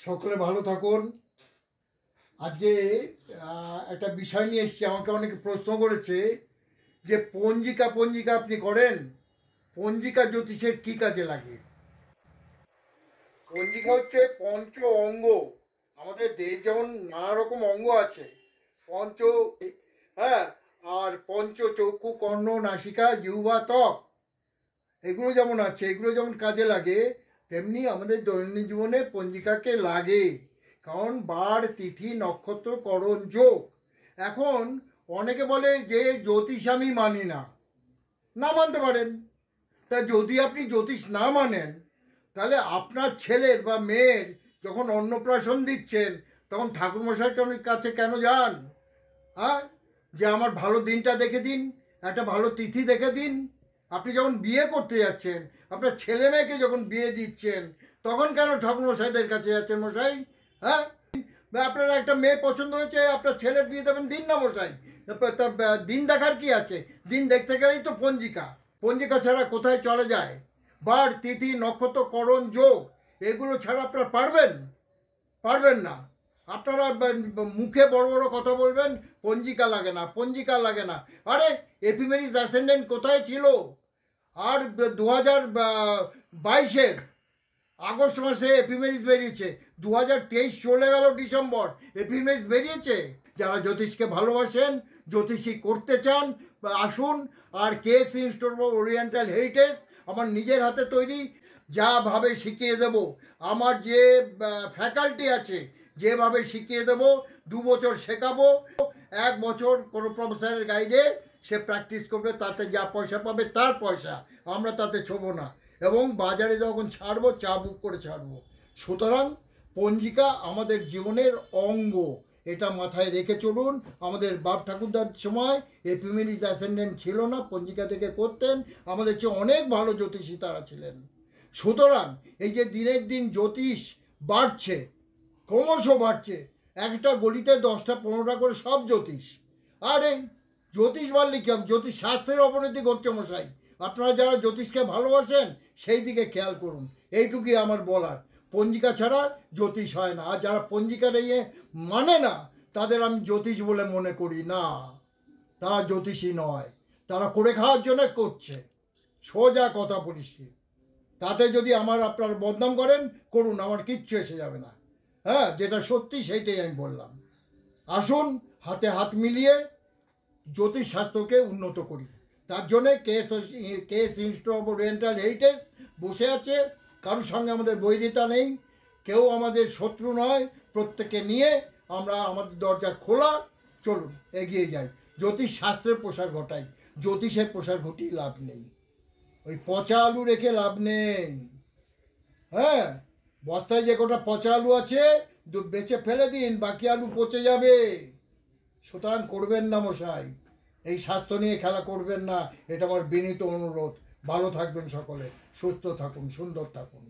সকলে ভালো থাকুন। আজকে একটা বিষয় নিয়ে এসেছি। আমাকে অনেকে প্রশ্ন করেছে যে পঞ্জিকা পঞ্জিকা আপনি করেন, পঞ্জিকা জ্যোতিষের কী কাজে লাগে? পঞ্জিকা হচ্ছে পঞ্চ অঙ্গ। আমাদের দেশ যেমন নানা রকম অঙ্গ আছে, পঞ্চ, হ্যাঁ, আর পঞ্চ চক্ষু কর্ণ নাসিকা জিহ্বা ত্বক, এগুলো যেমন আছে, এগুলো যেমন কাজে লাগে, তেমনি আমাদের দৈনন্দিন জীবনে পঞ্জিকাকে লাগে। কারণ বার তিথি নক্ষত্র করণ যোগ। এখন অনেকে বলে যে জ্যোতিষ আমি মানি না, না মানতে পারেন। তা যদি আপনি জ্যোতিষ না মানেন, তাহলে আপনার ছেলের বা মেয়ের যখন অন্নপ্রাশন দিচ্ছেন, তখন ঠাকুরমশাইয়ের কাছে কেন যান? হ্যাঁ, যে আমার ভালো দিনটা দেখে দিন, একটা ভালো তিথি দেখে দিন। আপনি যখন বিয়ে করতে যাচ্ছেন, আপনার ছেলে মেয়েকে যখন বিয়ে দিচ্ছেন, তখন কেন ঠাকুরমশাইদের কাছে যাচ্ছেন? মশাই, হ্যাঁ, আপনার একটা মেয়ে পছন্দ হয়েছে, আপনার ছেলের বিয়ে দেবেন, দিন না মশাই। দিন দেখার কি আছে? দিন দেখতে গেলেই তো পঞ্জিকা। পঞ্জিকা ছাড়া কোথায় চলে যায়? বার তিথি নক্ষত্র করণ যোগ, এগুলো ছাড়া আপনারা পারবেন না। আপনারা মুখে বড় বড় কথা বলবেন, পঞ্জিকা লাগে না, পঞ্জিকা লাগে না। আরে এপিমেরিস অ্যাসেন্ডেন্ট কোথায় ছিল? আর 2022-এর আগস্ট মাসে এপিমেরিস বেরিয়েছে, 2023 চলে গেল ডিসেম্বর, এপিমেরিস বেরিয়েছে। যারা জ্যোতিষকে ভালোবাসেন, জ্যোতিষী করতে চান, আসুন। আর KS institute of oriental heritage আমার নিজের হাতে তৈরি, যাভাবে শিখিয়ে দেব, আমার যে ফ্যাকাল্টি আছে, যেভাবে শিখিয়ে দেব, 2 বছর শেখাবো, 1 বছর কোনো প্রফেসরের গাইডে সে প্র্যাকটিস করবে, তাতে যা পয়সা পাবে তার পয়সা, আমরা তাতে ছোবো না। এবং বাজারে যখন ছাড়বো, চা বুক করে ছাড়বো। সুতরাং পঞ্জিকা আমাদের জীবনের অঙ্গ, এটা মাথায় রেখে চলুন। আমাদের বাপ ঠাকুরদার সময় এপিমেরিস অ্যাসেন্ডেন্ট ছিল না, পঞ্জিকা থেকে করতেন। আমাদের চেয়ে অনেক ভালো জ্যোতিষী তারা ছিলেন। সুতরাং এই যে দিনের দিন জ্যোতিষ বাড়ছে, ক্রমশ বাড়ছে, একটা গলিতে 10টা 15টা করে সব জ্যোতিষ। আরে জ্যোতিষ বাড়লে কি হবে? জ্যোতিষ শাস্ত্রের অবনতি ঘটছে মশাই। আপনারা যারা জ্যোতিষকে ভালোবাসেন, সেই দিকে খেয়াল করুন। এইটুকুই আমার বলার। পঞ্জিকা ছাড়া জ্যোতিষ হয় না। আর যারা পঞ্জিকা নিয়ে মানে না, তাদের আমি জ্যোতিষ বলে মনে করি না। তারা জ্যোতিষী নয়, তারা করে খাওয়ার জন্য করছে। সোজা কথা পরিষ্কার। তাতে যদি আপনার বদনাম করেন, করুন, আমার কিচ্ছু এসে যাবে না। হ্যাঁ, যেটা সত্যি সেইটাই আমি বললাম। আসুন, হাতে হাত মিলিয়ে জ্যোতিষ শাস্ত্রকে উন্নত করি। তার জন্যে KS institute of oriental heritage বসে আছে। কারোর সঙ্গে আমাদের বৈরিতা নেই, কেউ আমাদের শত্রু নয়। প্রত্যেকে নিয়ে আমরা, আমাদের দরজা খোলা, চলুন এগিয়ে যাই। জ্যোতিষ শাস্ত্রের প্রসার ঘটাই, জ্যোতিষের প্রসার ঘটিয়ে লাভ নেই। ওই পচা আলু রেখে লাভ নেই। হ্যাঁ, বস্তায় যে কটা পচা আলু আছে, বেচে ফেলে দিন, বাকি আলু পচে যাবে। সুতরাং করবেন না মশাই, এই স্বাস্থ্য নিয়ে খেলা করবেন না, এটা আমার বিনীত অনুরোধ। ভালো থাকবেন সকলে, সুস্থ থাকুন, সুন্দর থাকুন।